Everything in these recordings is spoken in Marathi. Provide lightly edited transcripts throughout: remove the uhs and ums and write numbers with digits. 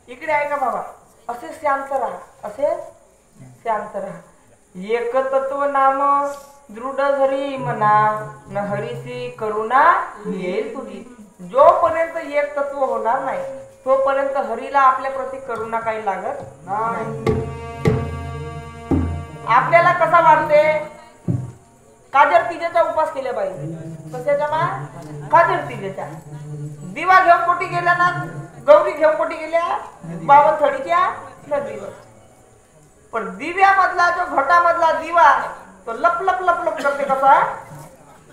इकडे आहे का बाबा? असे शांत राहा, असे शांत राहा. एक तत्व नाम दृढ धरी मना न हरीसी करुणा येईल तुझी. जोपर्यंत एक तत्व होणार नाही तोपर्यंत हरीला आपल्या प्रती करुणा काही लागत नाही. आपल्याला कसा वाटते? काजर तिजेचा उपास केल्या पाहिजे. कशाच्या मा? काजर तिजेचा. दिवा घेऊन कोटी गेल्या ना, गौरी घेऊन कोटी गेल्या 52 थडीच्या नदीवर. पण दिव्यामधला जो घटामधला दिवा तो लप लप लप लप करते. कसा?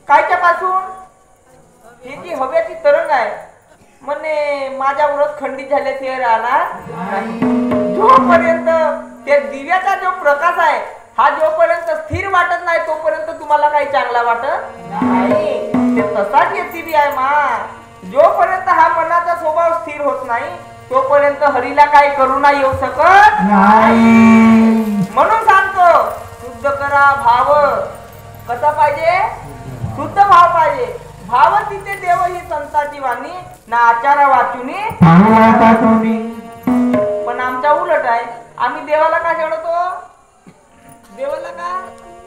कायच्या पासून? ही जी हवेची तरंग आहे म्हणे माझ्या व्रत खंडित झाले ते राहणार नाही. जोपर्यंत त्या दिव्याचा जो प्रकाश आहे हा जोपर्यंत स्थिर वाटत नाही तोपर्यंत तुम्हाला काही चांगला वाटत नाही. ते तसाच येते बी आहे मा. जोपर्यंत हा मनाचा स्वभाव स्थिर होत नाही तोपर्यंत हरीला काही करुणा येऊ शकत नाही. म्हणून सांगतो शुद्ध करा भाव. कसा पाहिजे? शुद्ध भाव पाहिजे. भाव तिथे देव ही संताची वाणी ना आचारा वाचुनी. पण आमच्या उलट आहे. आम्ही देवाला का चढवतो? देवाला का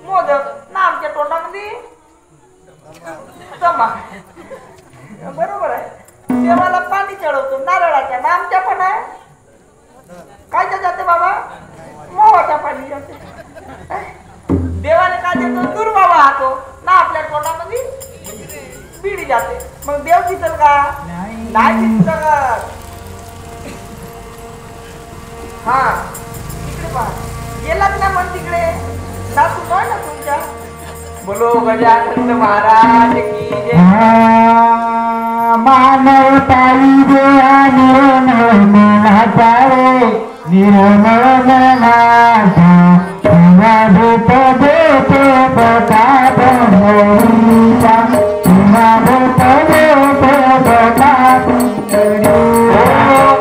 मोदक ना आमच्या तोंडामध्ये तमा. बरोबर आहे. देवाला पाणी चढवतो नारळाच्या ना आमच्या पण आहे. कायच्या जाते बाबा? मोहाच्या पाणी जाते. देवाला काय देतो? दुर्वा वाहतो ना आपल्या तोंडामध्ये पिढी जाते. मग देव दिसल का? नाही दिसत का? हा इकडे पहा. गेलात ना मन तिकडे ना तू ना तुमच्या. बोलो गजानंद महाराज की जय. मानव पाहिजे निर्मळ मनाचा रे, निर्मळ मनाचा भेट देते प्रताप हरीचा. भेट देते प्रताप हरीचा.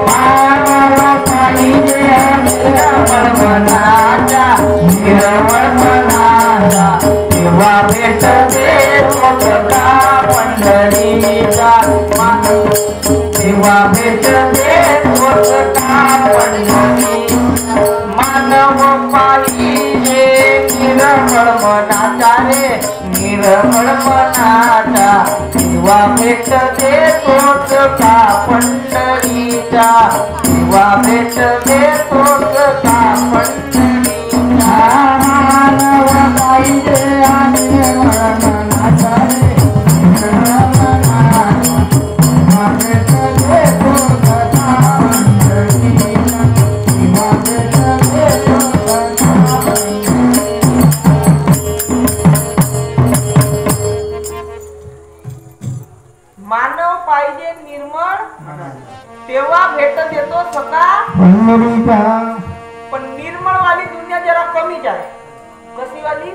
मानव पाहिजे निर्मळ मनाचा, निर्मळ मनाचा तेव्हा भेट देतो प्रताप पंढरीचा. तेव्हा भेट देतो प्रताप पंढरी. मानव पाहिजे निर्मळ मनाचा रे, निर्मळ मनाचा तेव्हा भेट देतो प्रताप पंढरीचा. तेव्हा भेट देतो प्रताप पंढरीचा. मानव पाहिजे निर्मळ मनाचा रे, निर्मळ मनाचा तेव्हा भेट देतो प्रताप पंढरीचा. तेव्हा भेट देतो प्रताप पंढरीचा. मानव पाहिजे निर्मळ तेव्हा भेट देतो सका पंढरीचा. पण निर्मळ वाली दुनिया जरा कमीच आहे. कशी वाली?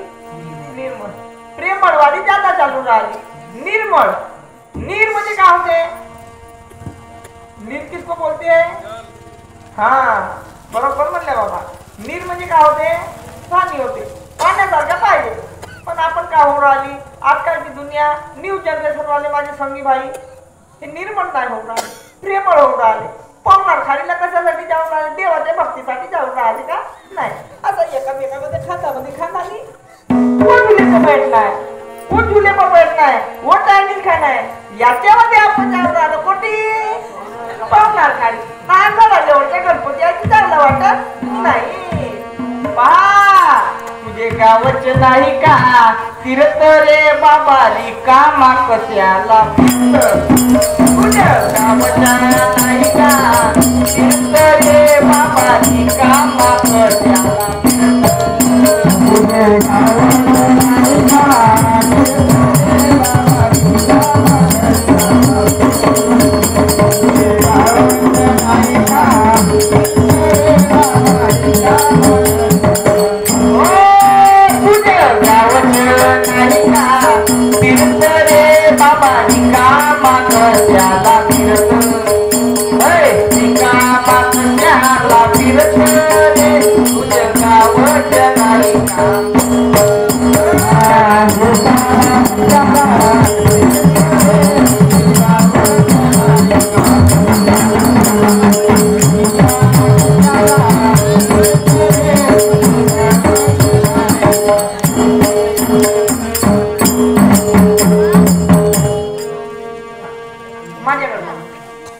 निर्मळ. प्रेमळ वाली जाता चालू राहिली. निर्मळ. नीर म्हणजे काय होते? नीर किसको बोलते? हा बरोबर म्हणले बाबा. नीर म्हणजे काय होते? पाणी होते. पाण्यासारखं पाहिजे. पण आपण काय होऊन राहिली आजकालची दुनिया न्यू जनरेशन वाले माझे संगी भाई हे निर्मळ नाही होऊन राहिले, प्रेमळ होऊन राहिले. पवनार खाडीला कशासाठी जाऊन राहिले? देवाच्या भक्तीसाठी जाऊन राहिले का? नाही. असं एकामेकामध्ये खातामध्ये खातानी वो झुले पर बैठना है, वो झुले पर बैठना है, वो चायनीज खाना है. याच्यामध्ये आपण जाऊन राहिलो कोटी पवनार खाडी. नांदला जवळच्या गणपती आहे चांगलं वाटत नाही. पहा तुझे गावच नाही का तीर्थ रे बाबा रिकामा कशाला तुझ्या गावच नाही का तीर्थ रे बाबा रिकामा कशाला. तुझे गावच नाही का तुझे गावच नाही का तीर्थ रे बाबा रिकामा कशाला फिरत रिकामा कशाला फिरत रे तुझ्या गावच्या नाही का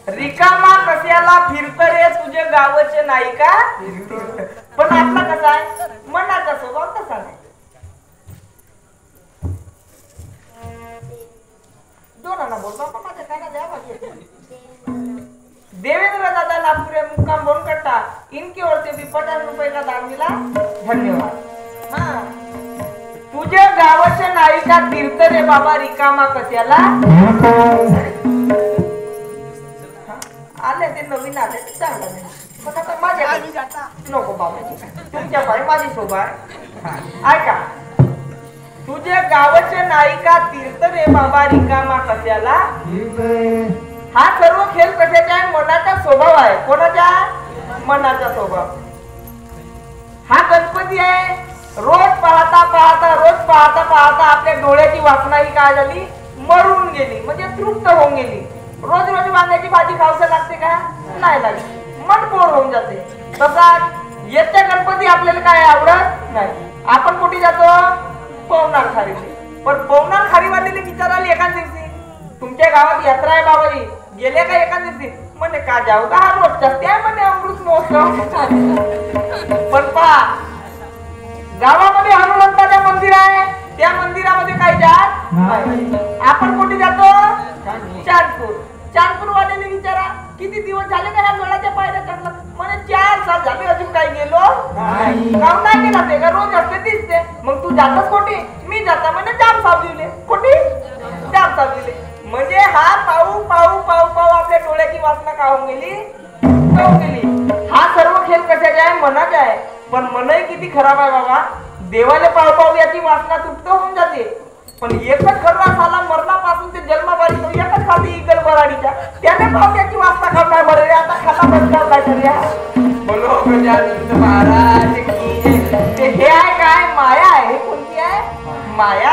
रिकामा कशाला फिरत रे तुझे गावचे नाही का पण आपला कसा आहे मनाचा स्वभाव तसा नाही दोनांना बोलतो पण माझ्या काना द्या बाकी देवेंद्र दादा नागपुरे मुक्काम बोनकट्टा इनकी ओर से भी 50 रुपये का दान मिला धन्यवाद हाँ तुझे गावचे नाही का तीर्थ रे बाबा रिकामा कशाला आले ते नवीन आले ते चांगलं नाही पण आता माझ्या नको बाबाजी तुमच्या पाय माझी शोभा आहे ऐका तुझे गावचे नाही का तीर्थ रे बाबा रिकामा कशाला हा सर्व खेळ कशाचा आहे मनाचा स्वभाव आहे कोणाचा मनाचा स्वभाव हा गणपती आहे रोज पाहता पाहता आपल्या डोळ्याची वासना ही काय झाली मरून गेली म्हणजे तृप्त होऊन गेली रोज रोज वांग्याची भाजी खावसं लागते का नाही लागत मन बोर होऊन जाते तसाच येत्या गणपती आपल्याला काय आवडत नाही आपण कुठे जातो पवनार खारीले पण पवनार खारीवालीला विचारायला एका दिवशी तुमच्या गावात यात्रा आहे बाबाजी गेले का एका दिवशी म्हणे का जाऊ का हा रोजचा त्या म्हणे अमृत महोत्सव पण पहा गावामध्ये हनुमंताचं मंदिर आहे त्या मंदिरामध्ये काय जात आपण कुठे जातो चांदपूर वाल्याने विचारा किती दिवस झाले का ह्या गडाच्या पायऱ्या चढला म्हणे 4 साल झाले अजून काही गेलो काम नाही केला ते का रोज असते दिसते मग तू जातस कोठी मी जाता म्हणे जाम सावलीले कोठी जाम सावलीले म्हणजे हा पाऊ आपल्या डोळ्याची वासना का होऊन गेली हा सर्व खेळ कशाचा आहे मनाचा आहे पण मनही किती खराब आहे बाबा देवाला पाऊ याची वासना तुप्त होऊन जाते पण एकच खर्रा साला मरणापासून ते जन्मापर्यंत एकच खाती इगल बराडीच्या त्याने पावट्याची वासना करणार बरे आता खाता बंद करणार तरी बोलो गजानंद महाराज की ते हे आहे काय माया आहे हे कोणती आहे माया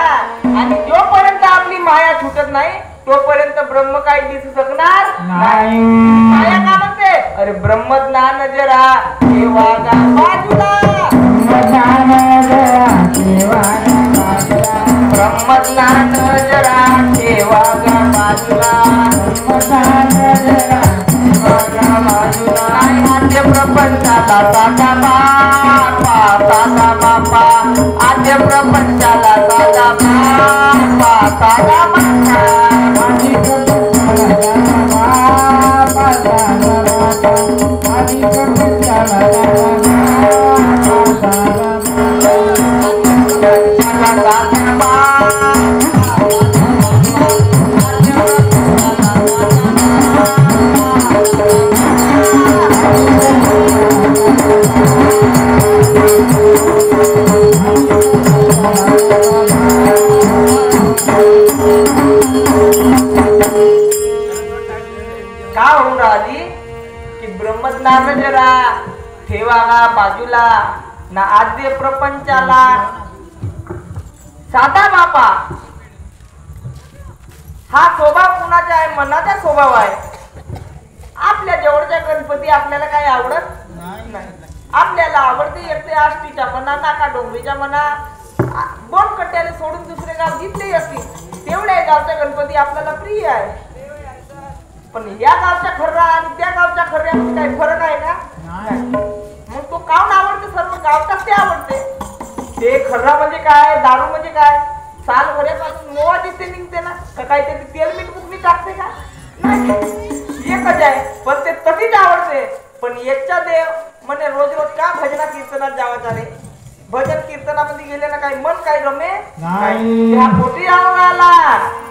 आणि जोपर्यंत आपली माया छुटत नाही तोपर्यंत ब्रह्म काय दिसू शकणार नाही माया का म्हणते अरे ब्रह्मज्ञान जरा ठेवा गा बाजूला ब्रह्मज्ञान जरा ठेवा गा बाजूला आद्य प्रपंचाला साधा बापा आद्य प्रपंचाला साधा का होऊन राहिली की ब्रह्मज्ञान जरा ठेवा बाजूला ना आद्य प्रपंचाला साधा बापा हा स्वभाव कुणाचा आहे मनाचा स्वभाव आहे आपल्या जवळच्या गणपती आपल्याला काही आवडत नाही आपल्याला आवडते एकटे आष्टीच्या म्हणा नाका डोंगरीच्या म्हणा बोनकट्ट्याला सोडून दुसरे गाव जिथलेही असतील तेवढ्या गावचा गणपती आपल्याला प्रिय आहे पण या गावच्या खर्रा आणि त्या गावच्या खर्ऱ्यामध्ये काही फरक आहे का मग तो काऊन आवडते सर्व गावचाच ते आवडते ते खर्रा म्हणजे काय दारू म्हणजे काय साल भरेपासून मोवा दिसते निघते ना का काही ते तेल मीठ बुकमी टाकते का नाही एकच आहे पण ते तशीच आवडते पण एकच्या देव म्हणे रोज रोज का भजना कीर्तनात जावाचा रे भजन कीर्तनामध्ये गेले ना काही मन काही रमे या पोटी आला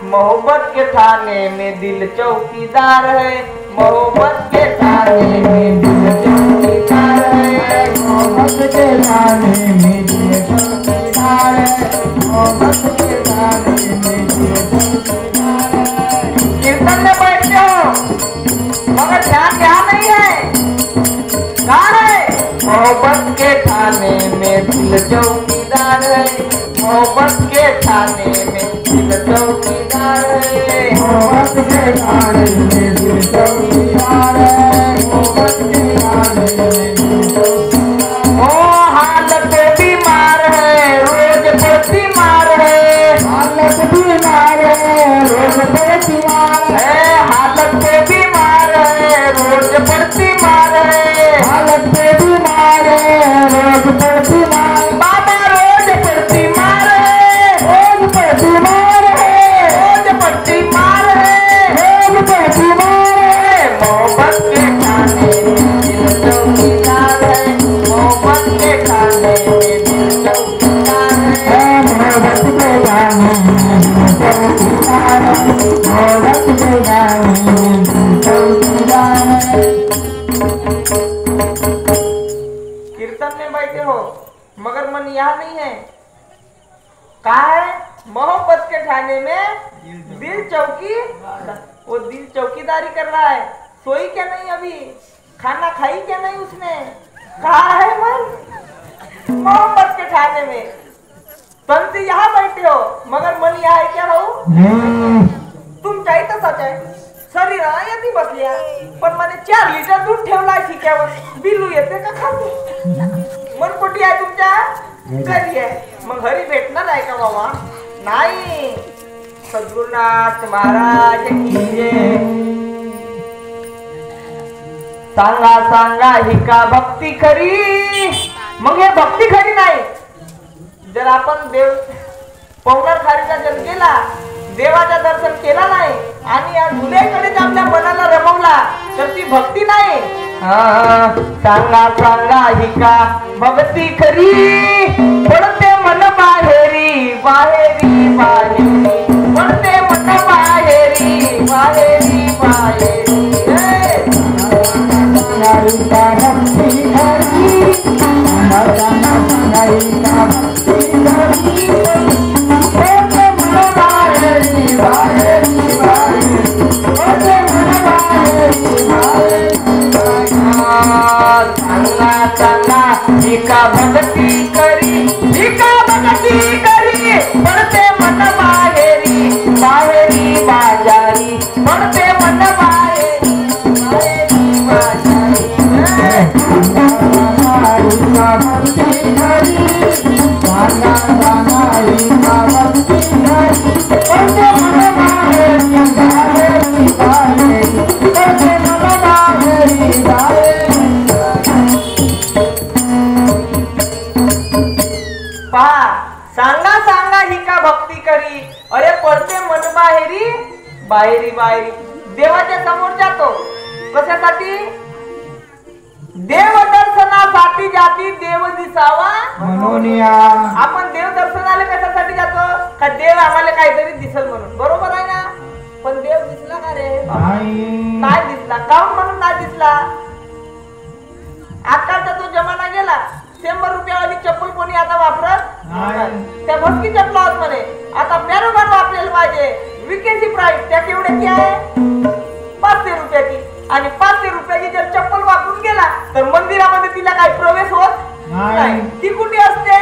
मोहब्बत के थाने में दिल चौकीदार है मोहब्बत के थाने में दिल चौकीदार है मोहब्बत के थाने में दिल चौकीदार है मोहब्बत के थाने में दिल चौकीदार है कीर्तन में अरे ध्यान ध्यान नहीं है, कहाँ है? मोहब्बत के थाने में दिल चौकीदार है, मोहब्बत के थाने में दिल चौकीदार है, मोहब्बत के थाने में दिल चौकीदार है, मोहब्बत के थाने में दिल चौकीदार। ओ हालत बीमार है, रोज पड़ती मार है, हालत बीमार है, रोज पड़ती मार है, हालत बीमार है, रोज पड़ती मार है, हालत बीमार है, रोज पड़ती मार। बाबा रोज पड़ती मार है, रोज पड़ती मार है, रोज पड़ती मार है, रोज पड़ती मार है। मोहब्बत के खाने में दिल चौकीदार है, मोहब्बत के खाने में दिल चौकीदार है, मोहब्बत के खाने में दिल चौकीदार है, मोहब्बत के खाने में दिल चौकीदार है। कीर्तन में बैठे हो मगर मन यहाँ नहीं है, कहा है? मोहब्बत के ठाने में दिल चौकी, वो दिल चौकीदारी कर रहा है। सोई क्या नहीं अभी, खाना खाई क्या नहीं उसने, कहा है मन मोहब्बत के ठाने में। संत यहाँ बैठे हो मगर मन यहाँ है क्या भाऊ? तुम काही तर सच आहे, शरीर यदि बसल्या पण मला 4 लिटर दूध ठेवलाय ठिक्यावर, बिलू येते का खातो? मन कुठे आहे तुमच्या? घरी आहे. मग घरी भेटणार आहे का बाबा? नाही. सद्गुरुनाथ महाराज की जय. सांगा सांगा ही का भक्ती खरी? मग हे भक्ती खरी नाही. जर आपण देव पवनार खारीला जर गेला, देवाचा दर्शन केला नाही आणि या धुलेकडेच आपल्या मनाला रमवला तर ती भक्ती नाही. सांगा सांगा ही का भक्ती खरी? पडते मन बाहेरी बाहेरी बाहेरी, पडते मन बाहेरी बाहेरी बाहेरी. भक्ती खरी, सांगा सांगा ही का भक्ती खरी? पडते मन बाहेरी बाहेरी बाहेरी, पडते मन बाहेरी बाहेरी. सांगा सांगा ही का भक्ती करी, ही का भक्ती करी? पडते मन बाहेरी बाहेरी बाजारी, पडते मन बाहेरी बाहेरी बाजारी. भक्ती करी, सांगा सांगा ही का भक्ती करी? पडते मन बाहेरी बाहेरी बाहेरी, पडते मन बाहेरी बाहेरी. पहा, सांगा सांगा ही का भक्ती करी? अरे पडते मन बाहेरी बाहेरी बाहेरी. देवाच्या समोर जातो कशासाठी? देव दर्शनासाठी जाती देव दिसावा म्हणून आपण देव दर्शनाला कशासाठी जातो? का देव आम्हाला काहीतरी दिसल म्हणून. बरोबर आहे ना? पण देव दिसला का रे? नाही दिसला. काऊन म्हणून नाही दिसला? आजकालचा तो जमाना गेला. 100 रुपयावाली चप्पल कोणी आता वापरत नाही. त्या भक्ती चप्पल आहोत म्हणे. आता बरोबर वापरायला पाहिजे. विकेची प्राइस त्या केवढ्याची आहे? 500 रुपयाची. आणि 500 रुपयाची जर चप्पल वापरून गेला तर मंदिरामध्ये तिला काही प्रवेश होत नाही. ती कुठे असते?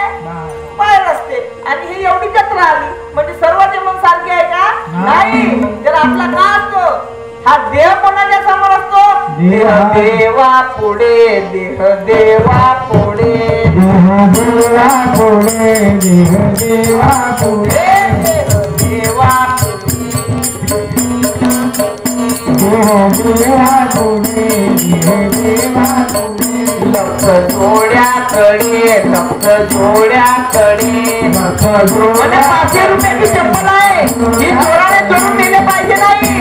बाहेर असते. आणि ही एवढी जत्रा आली म्हणजे सर्वांचे मन सारखे आहे का? नाही. जर आपला का असतो? हा देव कोणाच्या समोर असतो? देह देवा पुढे, देह देवा पुढे, देह देवा पुढे, देह देवा पुढे, देह देवा पुढे, देह देवा पुढे, देह देवा पुढे. लक्ष जोड्याकडे, लक्ष जोड्याकडे, लक्ष म्हणजे 500 रुपयाची चप्पल आहे ही जोराने जोडून दिले पाहिजे नाही.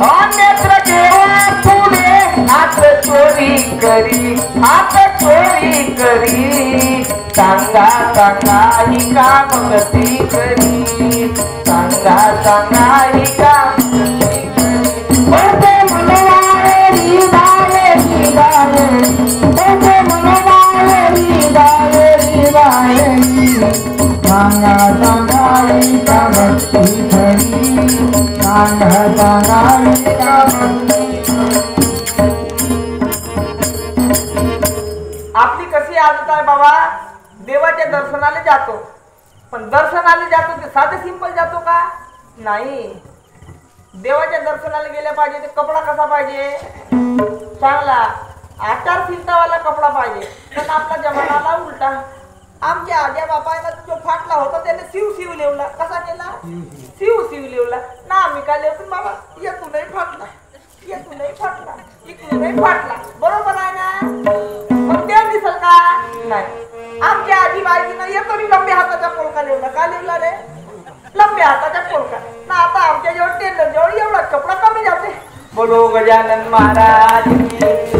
अन्यत्र देवा पुढे हात चोरी करी, हात चोरी करी. सांगा सांगा ही का भक्ती करी? सांगा सांगा ही का भक्ती करी? पडते मन बाहेरी बाहेरी बाहेरी, पडते मन बाहेरी बाहेरी बाहेरी. सांगा सांगा ही का भक्ती खरी? सांगा सांगा ही का भक्ती खरी? बाबा देवाच्या दर्शनाला जातो, पण दर्शनाला जातो ते साधे सिंपल जातो का? नाही. देवाच्या दर्शनाला गेल्या पाहिजे ते कपडा कसा पाहिजे? चांगला आचारशीलतावाला कपडा पाहिजे. पण आपला जमानाला उलटा. आमच्या आज्या बापायला जो फाटला होता त्याने शिव लिवला. कसा केला? शिव लिवला ना. आम्ही काय लिहतो बाबा? येतूनही फाटला, येतूनही फाटला, इकडूनही फाटला. बरोबर आहे ना? मग देव दिसल का? नाही. आमच्या आजीबाईनं येतोनी लंब्या हाताचा पोलका लिवला. का लिवला रे? लंब्या हाताचा पोलका ना. आता आमच्या जवळ टेलर जवळ एवढा कपडा कमी जाते. बोलो गजानन महाराज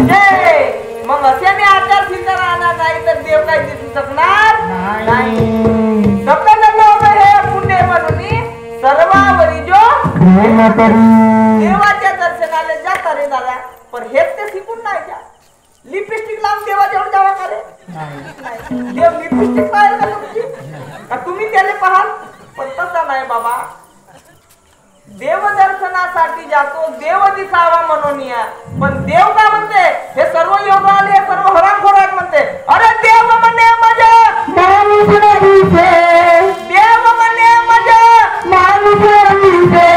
जय. मग अशाने आचारशीलता राहणार नाही तर देव काही दिसू शकणार नाही. लोक हे पुण्य म्हणून सर्वावरी जो देवाच्या दर्शनाला जाता रे दादा. पण हेच ते शिकून नाही का? लिपस्टिक लावून देवाजवळ जावा का रे? देव लिपस्टिक पाहिजे का तुमची? का तुम्ही त्याला पाहाल? पण तसं नाही बाबा. देवदर्शनासाठी जातो, देव दिसावा म्हणून या. पण देव का म्हणते? हे सर्व योग आले, सर्व हरामखोराक म्हणते. अरे देव म्हणे मजा माणूस दिसे, देव म्हणे मजा माणूस दिसे.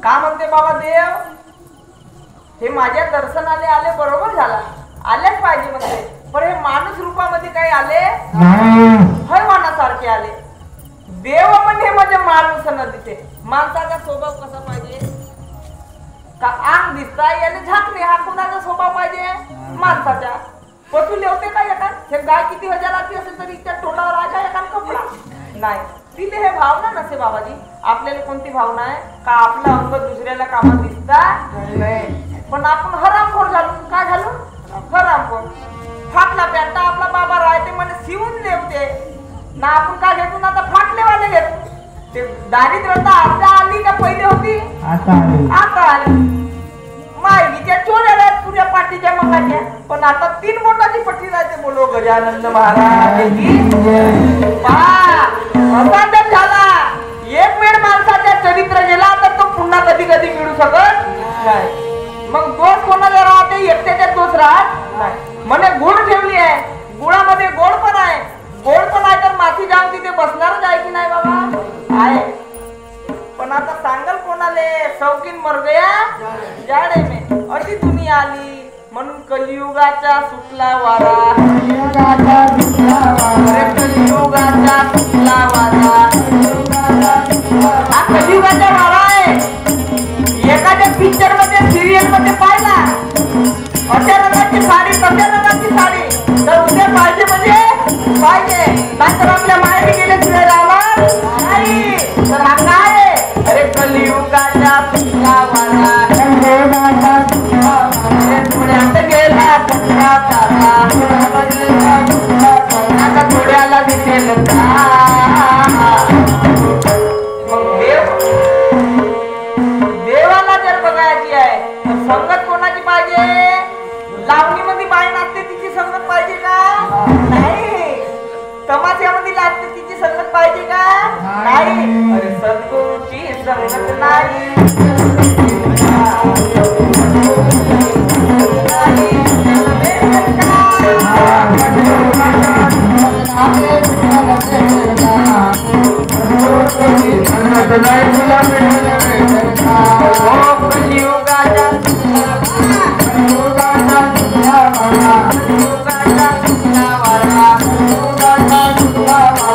का म्हणते बाबा देव? हे माझ्या दर्शनाले आले, बरोबर झाला, आलेच पाहिजे म्हणते. पण हे माणूस रूपामध्ये काही आले? हैवानासारखे आले. देव म्हणजे म्हणजे माणूस न दिसे. माणसाचा स्वभाव कसा पाहिजे? का अंग दिसता याने झाकणे, हा कोणाचा स्वभाव पाहिजे? माणसाचा. पशु लेवते का एखाद? हे गाय किती हजाराची असेल तरी त्या तोंडावर आहे का एखाद कपडा? नाही. तिथे हे भावना नसे बाबाजी. आपल्याला कोणती भावना आहे? का आपलं अंग दुसऱ्याला कामात दिसता नाही. पण आपण हरामखोर झालो. काय झालो? हरामखोर. फाटला पॅन्ट आपला बाबा राहते म्हणे शिवून लेवते ना. आपण काय घेतो ना? आता फाटलेवाले घेतो. ते दारिद्र्यता आता आली का पहिले होती? आता आली. मायलीच्या चोऱ्या आहेत पुऱ्या पाठीच्या मंगाच्या. पण आता 3 बोटाची पट्टी राहते. बोलो गजानन महाराज की असा जर झाला. एक वेळ माणसाच्या चरित्र गेला तर तो पुन्हा कधी कधी मिळू शकत नाही. मग दोष कोणाला राहते? एकट्याच्या दोष राहत नाही. म्हणे गुळ ठेवली आहे, गुळामध्ये गोड पण आहे. गोड पण आहे तर माती जाऊन तिथे बसणारच आहे की नाही बाबा? आहे. पण आता सांगल कोणाले? शौकीन मर गया जाडे में. अशी दुनिया आली म्हणून कलियुगाचा सुटला वारा. कलियुगाचा सुटला वारा. हा कलियुगाचा वारा आहे. एखाद्या पिक्चर मध्ये, सिरियल मध्ये पाहिला अशा रंगाची साडी, तशा रंगाची साडी, तर उद्या पाहिजे म्हणजे पाहिजे. नाहीतर आपल्या माहेरी गेल्याशिवाय राहणार नाही. तर हा काय आहे? अरे कलियुगाचा सुटला वारा. पुण्यात गेला पुन्हा तारा. आता थोड्याला दिसेल का? देवाला जर बघायची आहे तर संगत कोणाची पाहिजे? लावणीमध्ये बाई नाचते तिची संगत पाहिजे का? नाही. तमाशामध्ये नाचते तिची संगत पाहिजे का? नाही. अरे सद्गुरूची संगत नाही.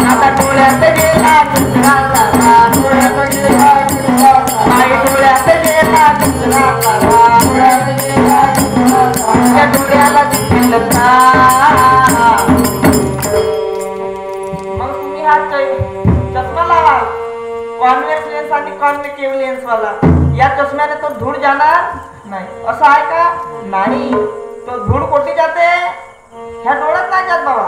आता डोळ्यात गेला केवी लेन्स वाला, या चष्म्याने तो धूळ जाणार नाही असं आहे का? नाही, तो धूळ कोठी जाते? ह्या डोळ्यात नाही जात बाबा,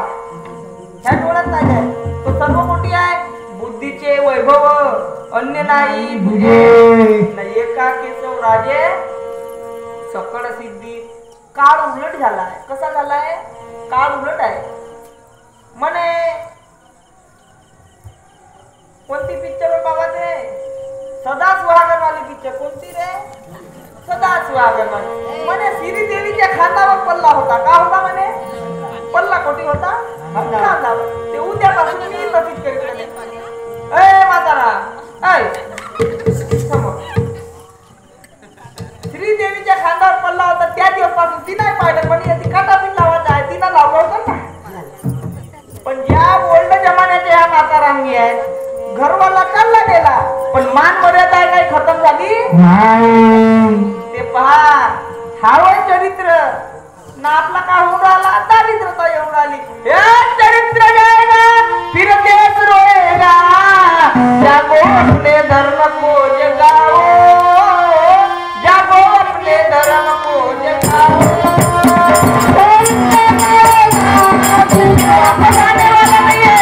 ह्या डोळ्यात नाही जात. तो सर्व मोठी आहे बुद्धीचे वैभव अन्य नाही तुझे. एका केशव राजे सकळ सिद्धी. काळ उलट झालाय. कसा झालाय? काळ उलट आहे म्हणे. कोणती पिक्चर बाबा ते? सदा सुहागन वाली पिक्चर. कोणती रे? सदा सुहागन वाली. म्हणे श्रीदेवीच्या खांद्यावर पल्ला होता. का होता म्हणे? पल्ला कोठी होता? खांद्यावर. ते उद्यापासून मी तशीच करीत. ए म्हातारा, श्रीदेवीच्या खांद्यावर पल्ला होता त्या दिवसापासून ती नाही पाहिलं. पण ती काटापीठ लावायचं आहे, तिनं लावलं होतं ना. पण ज्या ओल्ड जमान्याचे ह्या म्हातारांगी आहेत, घरवाला चालला गेला पण मान मर्यादा काही खतम झाली ते पहा. हावय चरित्र ना आपला का होऊन राहिला? दारिद्रता येऊन राहिली. चरित्र जाएगा फिर देश रोएगा, जागो अपने धर्म को जगाओ, जागो अपने धर्म को जगाओ. बताने वाला नहीं है.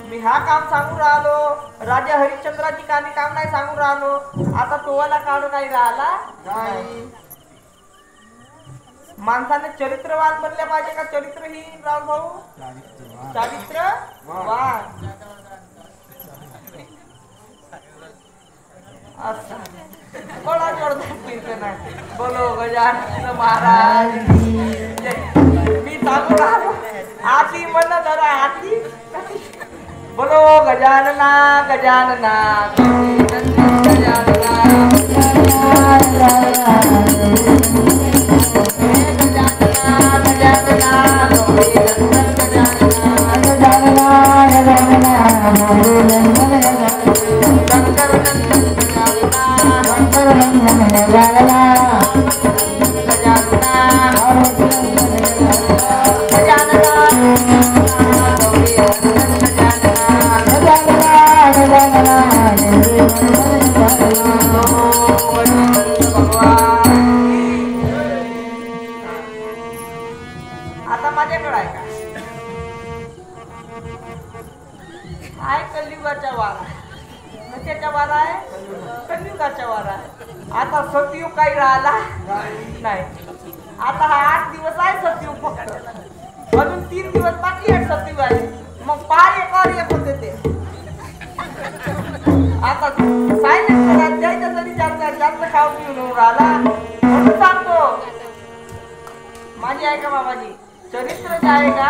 मी हा काम सांगू राहिलो, राजा हरिश्चंद्राची काम नाही सांगू राहिलो. आता तोवाला काढून काही राहिला नाही. माणसाने चरित्रवान बनले पाहिजे का चरित्रहीन? राव भाऊ, चरित्रवान. अच्छा, बड़ा जोरदार कीर्तन आहे. बोलो गजानन महाराज. मी सांगू राहिलो आती मन धरा आती. बोलो गजानना गजानना गजानना आता माझ्याकडे आहे का? आहे कलियुगाचा वारा. कशाचा वारा आहे? कलियुगाचा वारा आहे. आता सतयुग काही राहिला नाही. आता हा 8 दिवस आहे सतयुग फक्त. अजून 3 दिवस बाकी आहे सतयुग आहे. मग पार एकावर एक होते ते. आता सायलेंट करा. त्याच्या जरी जास्त खाऊ पिऊन राहिला म्हणून सांगतो माझी आहे का बाबाजी. चरित्र जाएगा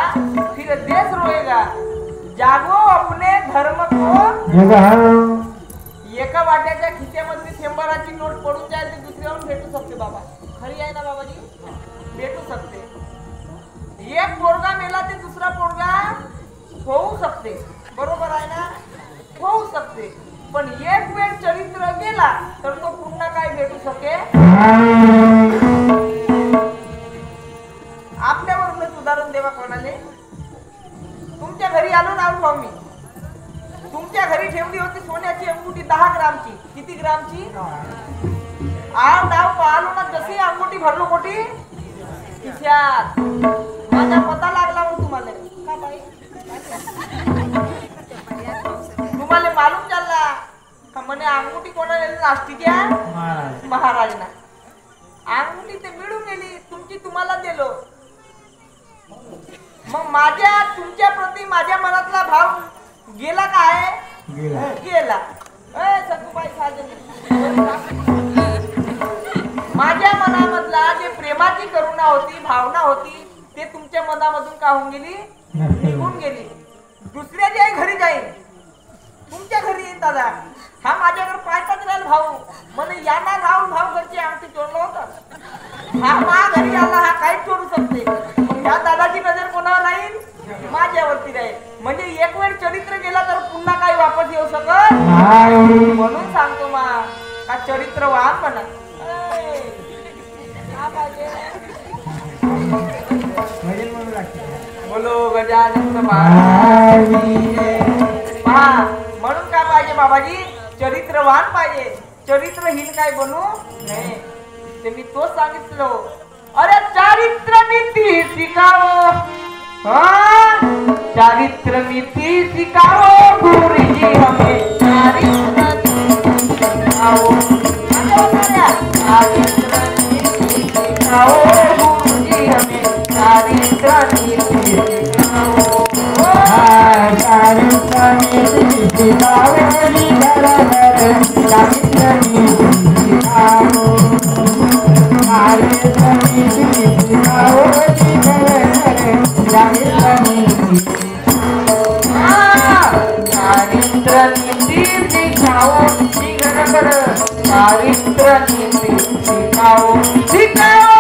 फिर देश रोएगा, जागो अपने धर्म को जगाओ. एका वाट्याच्या खिच्यामध्ये 100ची नोट पडून जाईल ते दुसऱ्याहून भेटू शकते बाबा. खरी आहे ना बाबाजी? भेटू शकते. एक पोरगा मेला ते दुसरा पोरगा होऊ शकते. बरोबर आहे ना? होऊ शकते. पण एक वेळ चरित्र गेला तर तो पुन्हा काय भेटू शके? आपल्यावरूनच उदाहरण देवा कोणाले. तुमच्या घरी आलो ना भाऊ मी. तुमच्या घरी ठेवली होती सोन्याची अंगुठी 10 ग्रामची. किती ग्रामची? आव डाव पाहलो ना जशी अंगुठी भरलो कोठी खिशात. माझा पता लागला मग तुम्हाला. का बाई? तुम्हाला मालूम चालला का म्हणे अंगुठी कोणाला नास्तिक्या महाराजना. अंगुठी ते मिळून गेली तुमची, तुम्हाला दिलो. मग माझ्या तुमच्या प्रती माझ्या मनातला भाव गेला काय? गेला. सखूबाई साजन माझ्या मनामधला जे प्रेमाची करुणा होती, भावना होती, ते तुमच्या मनामधून का होऊन गेली, निघून गेली. दुसऱ्याच्या घरी जाईन, तुमच्या घरी येईन दादा. हा माझ्याकडे पाहताच राहील भाऊ, म्हणे यांना राहून भाऊ घरची आमची चोरलं होतं. हा मा घरी आला, हा काहीच चोरू शकते. ह्या दादाची नजर कोणावर राहील, माझ्यावरती राहील. म्हणजे एक वेळ चरित्र गेला तर पुन्हा काही वापस येऊ शकत. म्हणून सांगतो मा का चरित्रवान म्हणा. बोलो गजानन महाराज. म्हणून काय पाहिजे बाबाजी, चरित्रवान पाहिजे. चरित्रहीन काय बनू नाही. ते मी तोच सांगितलो. अरे चारित्र नीति शिकाओ, चारित्र नीति सिखाओ गुरुजी हमें. चारित्र नीति सिखाओ, चारित्र नीति सिखाओ गुरुजी हमें. चारित्र नीति सिखाओ, चारित्र नीति सिखाओ. चारित्र नीति सिखाओ, चारित्र नीति सिखाओ. चारित्र नीति सिखाओ, चारित्र नीति सिखाओ, सिखाओ.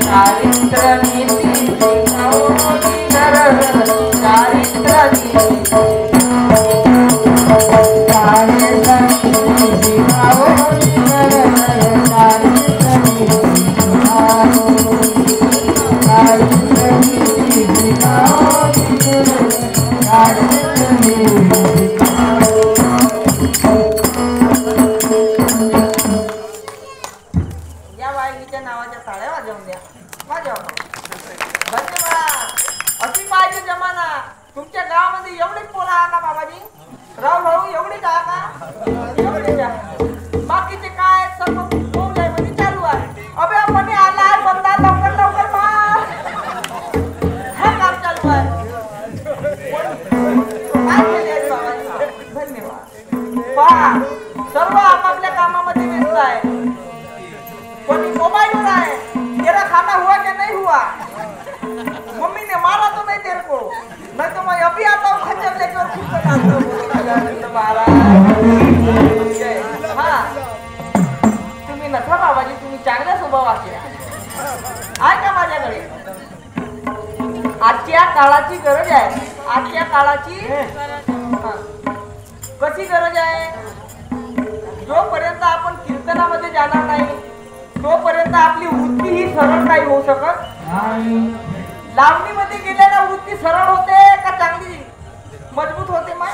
चारित्र नीति सिखाओ, चारित्र नीति, चारित्र नीति सिखाओ. या वाईच्या नावाच्या टाळ्या वाजवून द्या. वाजवा. धन्यवाद. अशी पाहिजे जमाना. तुमच्या गावामध्ये एवढीच पोरं आहे का बाबाजी? राव भाऊ एवढीच आहे का? एवढीच आहे. बाकीचे काय सर्व मध्ये चालू आहे. अबे आपण आला बंदा लवकर लवकर मार. हा काम चालू आहे. धन्यवाद. पहा सर्व आपापल्या कामामध्ये व्यस्त आहे. कोणी मोबाइल है, तेरा खाना हुआ क्या नहीं हुआ, मम्मी ने मारा तो नहीं तेरे को, मैं तो मैं अभी आता हूँ खच्चर लेकर खुद बनाता हूँ. हाँ तुम्ही नका बाबाजी, तुम्ही चांगल्या स्वभावाचे आहे का माझ्याकडे. आजच्या काळाची गरज आहे. आजच्या काळाची कशी गरज आहे. जोपर्यंत आपण कीर्तनामध्ये जाणार नाही तोपर्यंत आपली वृत्ती ही सरळ नाही होऊ शकत. लावणीमध्ये गेल्याने वृत्ती सरळ होते का चांगली मजबूत होते. मा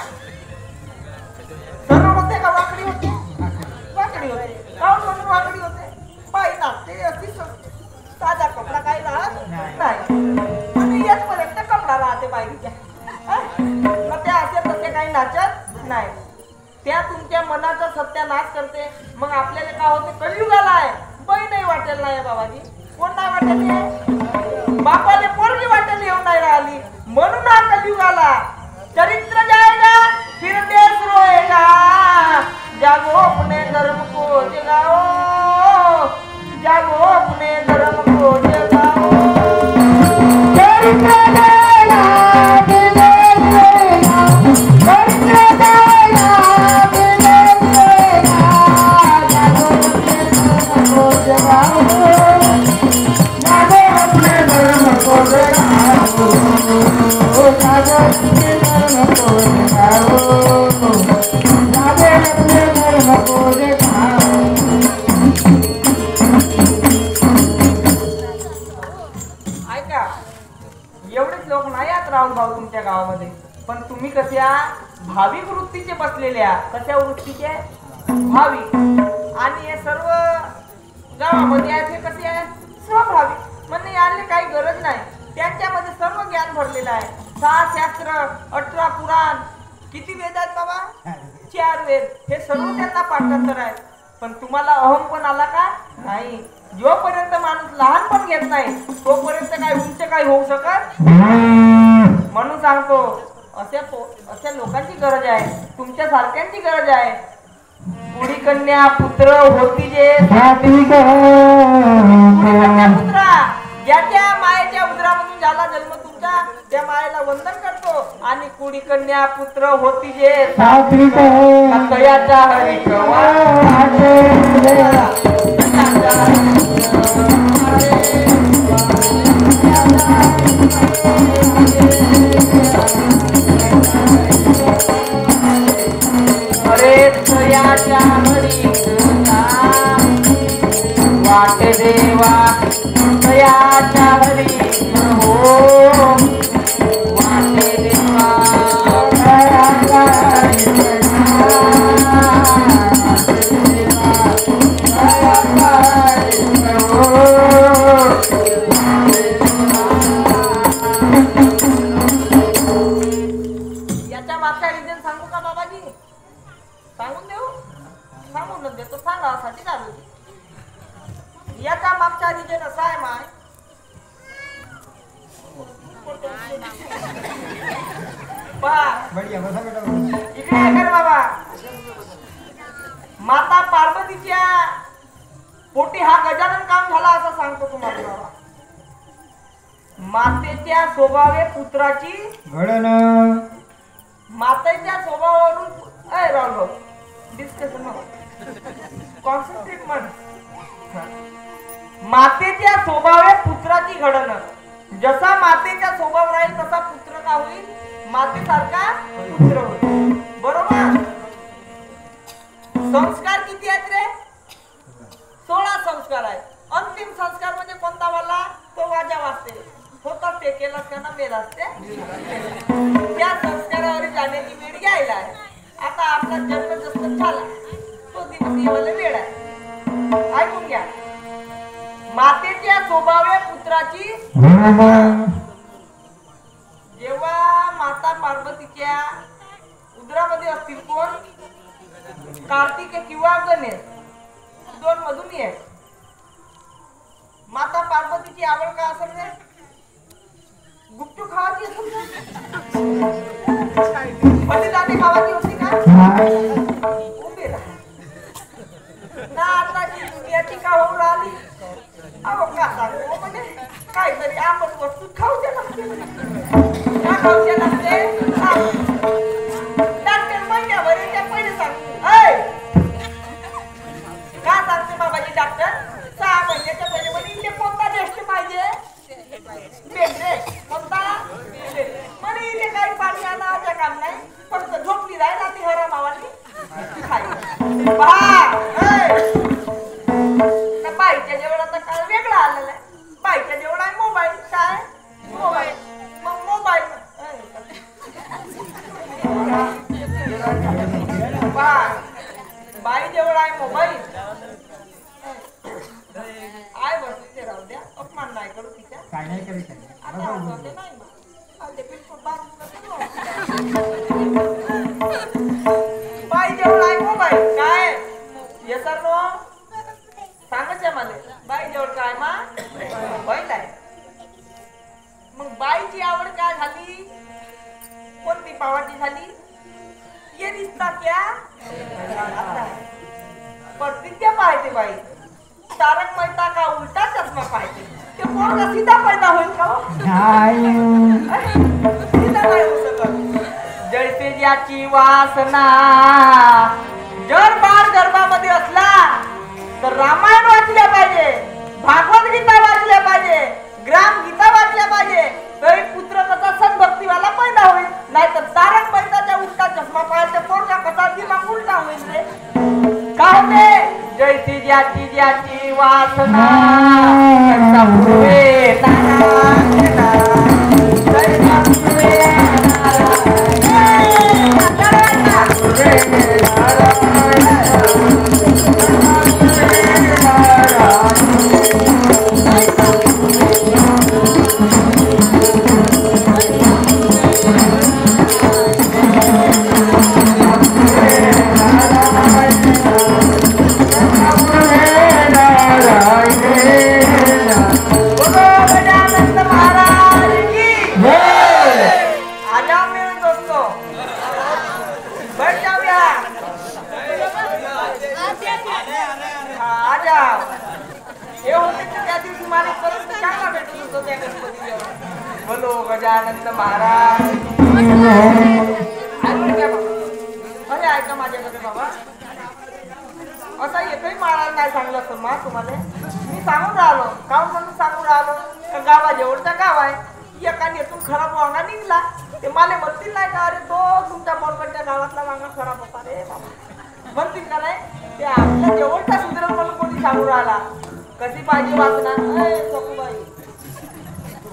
सरळ होते का वाकडी होते. वाकडी होते. काऊन म्हणून वाकडी होते. बाई नाचते अशी साधा कपडा काही राहत नाही आणि येतपर्यंत कपडा राहते बाईच्या. मग त्या असे तसे काही नाचत नाही. त्या तुमच्या मनाचा सत्यानाश करते. मग आपल्याला काय होते, कलियुगाला आहे बाई नाही वाटेल नाही बाबाजी. कोण नाही वाटेल, बापाले पोरगी वाटेल येऊन नाही राहिली. म्हणून हा कलियुगाला चरित्र जाएगा फिर देश रोएगा. जागो अपने धर्म को जगाओ, जागो अपने धर्म को जगाओ. चरित्र जाएगा फिर देश रोएगा, चरित्र जाएगा फिर देश रोएगा. जागो अपने धर्म को जगाओ, जागो अपने धर्म को जगाओ, जागो अपने धर्म को जगाओ, जागो अपने धर्म को जगाओ. ऐका एवढेच लोक नाही आहेत राहुल भाऊ तुमच्या गावामध्ये. पण तुम्ही कशा भाविक वृत्तीचे बसलेल्या. कशा वृत्तीचे, भाविक. आणि हे सर्व गावामध्ये आहेत हे कसे आहे, स्वाभाविक. म्हणजे याला काही गरज नाही. त्यांच्यामध्ये सर्व ज्ञान भरलेलं आहे. 6 शास्त्र, 18 पुराण, किती वेद आहेत बाबा, 4 वेद. हे सर्व त्यांना पाठांतर आहे. पण तुम्हाला अहम पण आला का नाही. जोपर्यंत माणूस लहानपण घेत नाही तोपर्यंत काय उंच काही होऊ शकत. म्हणून सांगतो अशा लोकांची गरज आहे, तुमच्या सारख्यांची गरज आहे. कुडी कन्या पुत्र होती जे पुत्रा ज्याच्या मायेच्या उदरामधून झाला जन्म तुमचा, त्या मायेला वंदन करतो. आणि कुडी कन्या पुत्र होती जे कयाचा हरी अरे तयाच्या हरी वाटे देवा तयाच्या हरी हो वाटे देवा तयाच्या हरी याच्या मागचा रिझन सांगू का बाबाजी? सांगून देऊ? सांगून देतो, सांगा साठी चालू. याचा मागचा रिजन असा आहे माय, इकडे कर बाबा. माता पार्वतीच्या पोटी हा गजानन काम झाला असं सांगतो तुम्हाला बाबा. मातेच्या स्वभावे पुत्राची घडण, मातेच्या स्वभावावरून राहुल डिस्कशन कॉन्सन्ट्रेट म्हण. मातेच्या स्वभावे पुत्राची घडण, जसा मातेचा स्वभाव राहील तसा पुत्र का होईल, मातेसारखा पुत्र होईल. बरोबर. संस्कार किती आहेत रे? 16 संस्कार आहेत. अंतिम संस्कार म्हणजे कोणता वाला? तो वाजा वाजते होता ते केला त्यांना मेल असते. त्या संस्कारावर जाण्याची वेळ घ्यायला आहे. आता आपला जन्म जसं झाला तो दिवस येवायला वेळ आहे. ऐकून घ्या. मातेच्या स्वभावे पुत्राची, जेव्हा माता पार्वतीच्या उदरामध्ये असतील कोण? कार्तिक किंवा गणेश, दोन मधून एक. माता पार्वतीची आवड का असेल रे? गुपचूप खावायची असेल ना, दाणे खावायची होती का? उभी राहा ना. आताची दुनियाची का होऊन राहिली? अहो का सांगू म्हणजे काहीतरी आपण वस्तू खाऊच्या लागते. का खाऊच्या लागते? डॉक्टर महिन्याभर त्या पहिले सांगते. का सांगते बाबाजी डॉक्टर? 6 महिन्याच्या पहिले म्हणे इथे कोणता टेस्ट पाहिजे? बेड्रे कोणता? म्हणे इथे काही पाणी आणायचं काम नाही, फक्त झोपली राहील आणि हरा मावानी खाय. बाईच्या जेवण आता काळ वेगळा आलेला आहे. बाईच्या जेवण आहे मोबाईल. काय मोबाईल? मग मोबाईल बाई जेवण आहे मोबाईल. आय बस ते राहू द्या, अपमान नाही करू तिच्या. काय नाही करू आता नाही बाई जेवण आहे मोबाईल. काय ये सर नो सांगायचं मला. बाई जेवण काय मा मोबाईल आहे. मग बाईची आवड काय झाली? कोणती पावाची झाली? ये रिश्ता क्या प्रतिज्ञा पाहिजे बाई. तारक मेहता का उलटा चष्मा पाहिजे. ते पोरगा सीधा पैदा होईल का? सीधा नाही होऊ शकत. जैसे ज्याची वासना, जर बाळ गर्भामध्ये असला तर रामायण वाचल्या पाहिजे, भागवत गीता वाचल्या पाहिजे, ग्राम गीता वाचल्या पाहिजे, तरी पुत्र कसा सद्भक्तीवाला पैदा होईल. नाही तर तारक मेहताच्या उलटा चष्मा पाहिजे पोरगा कसा दिमाग उलटा होईल रे. का होते? जैसी ज्याची वासना गजानन महाराज अरे ऐका माझ्याकडे बाबा असा एकही महाराज नाही सांगलं असं मा तुम्हाला मी सांगून राहिलो काहून म्हणून सांगून राहिलो गावाजवळचा गाव आहे एका नेतून खराब वांगा निघला ते मला म्हणतील नाही का अरे तो तुमच्या बोरकडच्या गावातला वांगा खराब होता रे बाबा म्हणतील का नाही ते आपल्या जवळचा सुधरल म्हणून कोणी सांगून राहिला कशी पाहिजे वाचना सखूबाई तू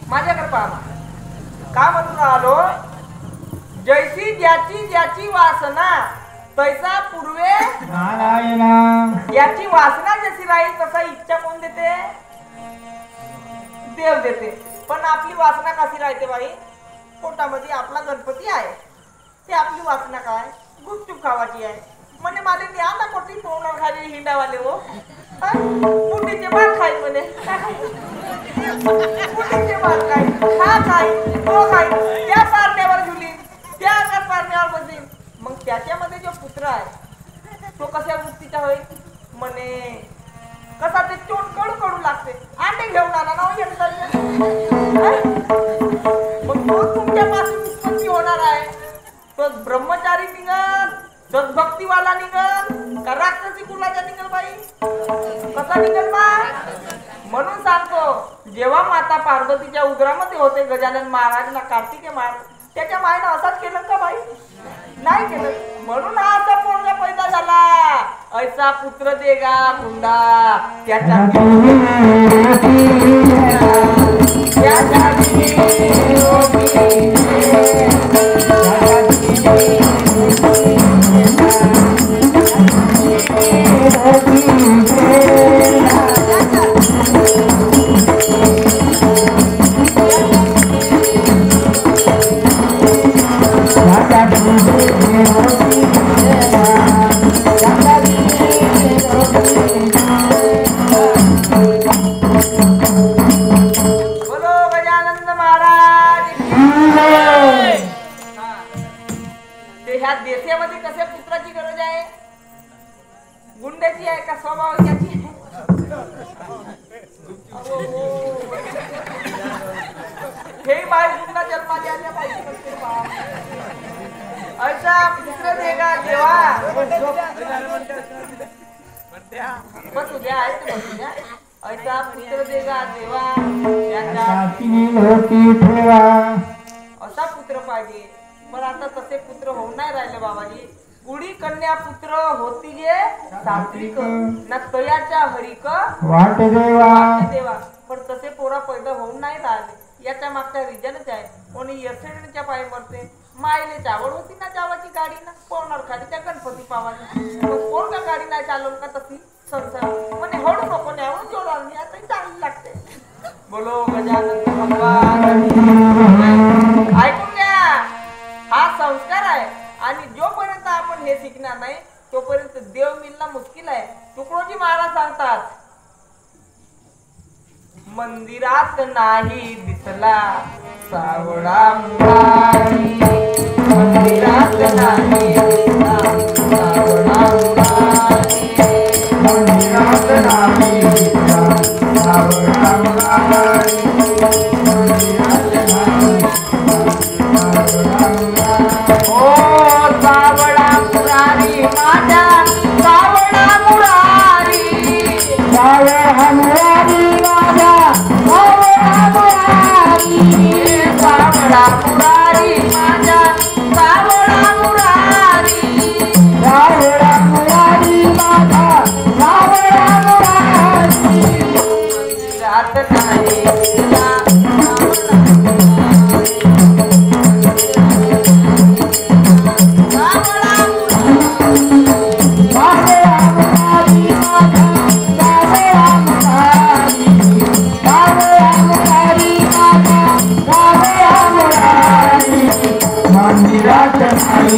माझ्याकडे पहा का म्हणून राहिलो जैसी ज्याची ज्याची वासना तैसा पूर्वे याची वासना जशी राहील तसा इच्छा कोण देते देव देते पण आपली वासना कशी राहते बाई पोटामध्ये आपला गणपती आहे ते आपली वासना काय गुपचूप खावाची आहे म्हणे मला द्या ना कोटी तोंडावर खाली हिंडावाले हो पुटीचे भात खाई म्हणे पुटीचे भात खाई हा खाई तो खाई त्या पारण्यावर झुली त्या पारण्यावर बसेल मग त्याच्यामध्ये जो पुत्र आहे तो कशा वृत्तीचा होईल म्हणे कसा ते तोंड कडू कडू लागते अंडे घेऊन आला ना मग तो तुमच्यापासून उत्पत्ती होणार आहे तो ब्रह्मचारी निघल तो भक्तीवाला निघल का राक्षसी कुलाचा निघल बाई कसा निघल बा म्हणून सांगतो जेव्हा माता पार्वतीच्या उदरामध्ये होते गजानन महाराज ना कार्तिकेय महाराज त्याच्या मायनं असाच केलं का बाई नाही केलं म्हणून हा असा पोरगा पैदा झाला ऐसा पुत्र देगा कुंडा त्याच्या देशामध्ये कशा पुत्राची गरज आहे गुंड्याची आहे का स्वभावाची हे बाय गुंडा जन्माला आल्या पाहिजे ऐसा पुत्र देगा देवा बस उद्या आहे ते बस उद्या ऐसा पुत्र देगा देवा असा पुत्र पाहिजे पण आता तसे पुत्र होऊन नाही राहिले बाबाजी गुढी कन्या पुत्र होती जे सात्विक ना तयाच्या हरिक वाट देवा पण तसे पोरा पैदा होऊन नाही राहिले याच्या मागचा रिजनच आहे कोणी यशेच्या पायी मरते मायले चावड होती ना चावाची गाडी ना पवनार खाली त्या गणपती पावाची कोण का गाडी नाही चालवून का तशी संसार म्हणे हळू नको न्यावं जोरावर मी आता चांगली लागते बोलो गजानन भगवान ऐकून घ्या हा संस्कार आहे आणि जोपर्यंत आपण हे शिकणार नाही तोपर्यंत देव मिळणं मुश्किल आहे तुकडोजी महाराज सांगतात मंदिरात नाही दिसला सावळा मुरारी मंदिरात नाही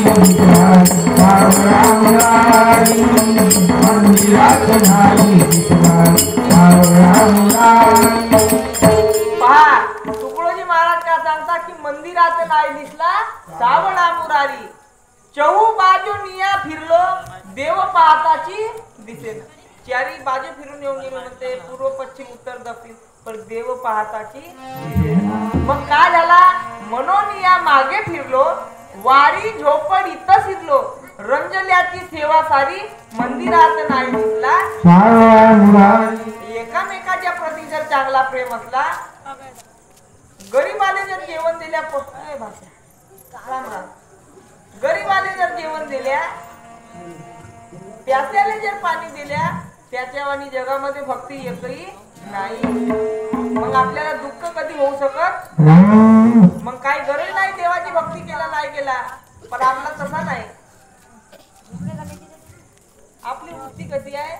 दिसला सावळा मुरारी मंदिरात नाही दिसला सावळा मुरारी तुकडोजी महाराज का सांगता की मंदिरात नाही दिसला सावळा मुरारी चहू बाजू निया फिरलो देव पाहताची दिसेल. चारी बाजू फिरून येऊन म्हणते पूर्व पश्चिम उत्तर दक्षिण, पण देव पाहताची दिसेल. मग काय झाला, म्हणून या मागे फिरलो, वारी झोपड इथं शिरलो, रंजल्याची सेवा सारी मंदिरात नाही दिसला. एकामेकाच्या प्रती जर चांगला प्रेम असला, गरीबाने जर जेवण दिल्या, राम राम, गरीबाने जर जेवण दिल्या, प्यास्याला जर पाणी दिल्या, त्याच्यावानी जगामध्ये भक्ती एकही नाही. मग आपल्याला दुःख कधी होऊ शकत, मग काही गरज नाही देवाची भक्ती केला नाही केला. पण आपला तसा नाही. आपली वृत्ती कशी आहे,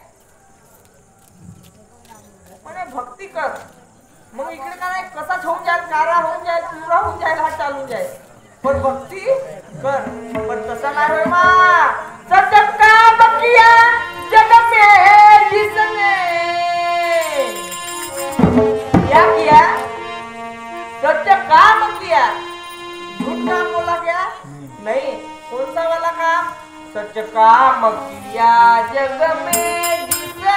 म्हणजे भक्ती कर, मग इकडे का नाही कसाच होऊन जाईल, कारा होऊन जाईल, पिवळा होऊन जाईल, हा चालून जाईल, पण भक्ती कर. पण तसा नाही होय मा. सचक्का बकिया जग में जिसने क्या किया, सच काम किया, झूठ काम बोला क्या नहीं. कौन सा वाला काम, सच काम किया जग में जिसने,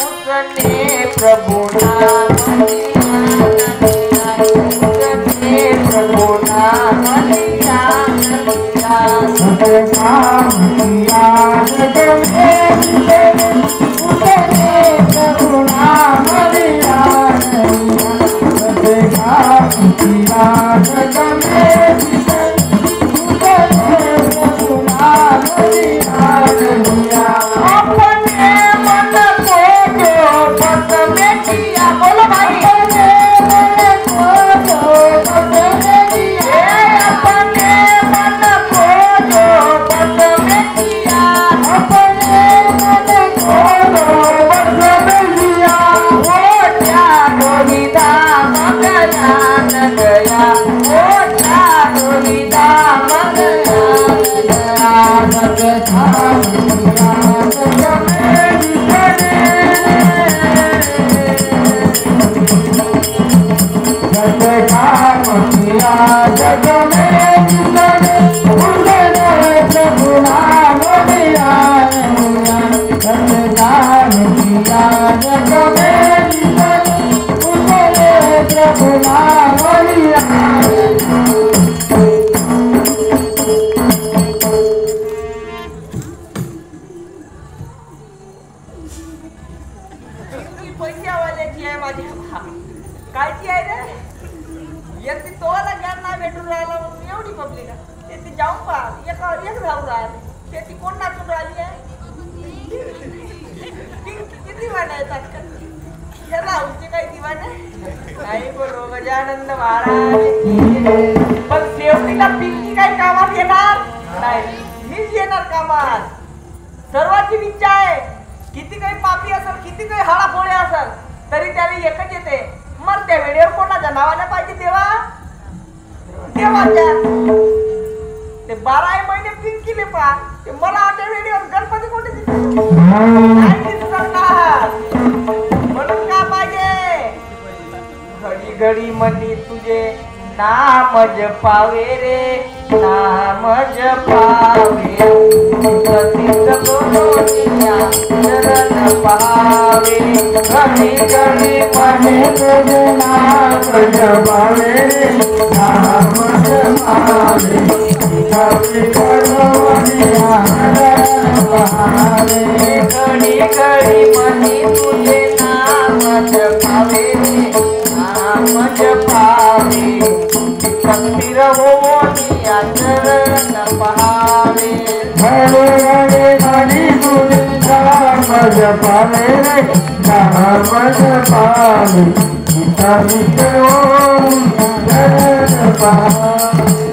उसने प्रभु नाम लिया, उसने प्रभु नाम लिया. सच काम किया जग में जिसने, उसने प्रभु नाम लिया. सच काम किया जग में जिसने, प्रभु नाम लिया. अपने मन को जो पद में किया, बोलो भाई, अपने मन को जो पद में किया, अपने मन को जो पद में किया, अपने मन को जो पद में किया. वो चारों ही धाम गया न गया, वो चारों ही धाम गया न गया. सच धाम किया जग में जिसने, उसने प्रभु नाम लिया. सच काम किया जग में जिसने, उसने प्रभु नाम लिया. पैशावाल्याची आहे माझी, कायची आहे रे, यांची तोला ज्ञान नाही भेटून राहिला म्हणून एवढी पब्लिक आहे. ते जाऊन पहा, एकावर एक राहून राहिले, त्याची कोण नाचून राहिली आहे. किती दिवाने आहेत आजकाल, या राहुलचे काही दिवाने नाही. बोलो गजानंद महाराज. पण शेवटीला पिंकी काही कामात येणार नाही, मीच येणार कामात. सर्वांची इच्छा आहे, किती काही पापी असेल, किती काही हळाफोळे असेल, तरी त्याला एकच येते, मग त्या वेळेवर कोणाच्या नावाने पाहिजे, देवा देवाच्या. ते 12 महिने पिंकीले पहा, ते मला त्या वेळेवर गणपती कोणते म्हणून काय पाहिजे, घडी घडी मनी तुझे नाम जपावे रे, नाम जपावे. चरण पावे, घडी घडी मनी तुझे नाम जपावे रे, नाम जपावे. घडी घडी मनी तुझे नाम जपावे रे, नाम जपावे. भक्ती रहो निया चरण पावे. घडी घडी तुझे नाम जपावे रे, नाम जपावे. भक्ती रहो निया चरण पावे.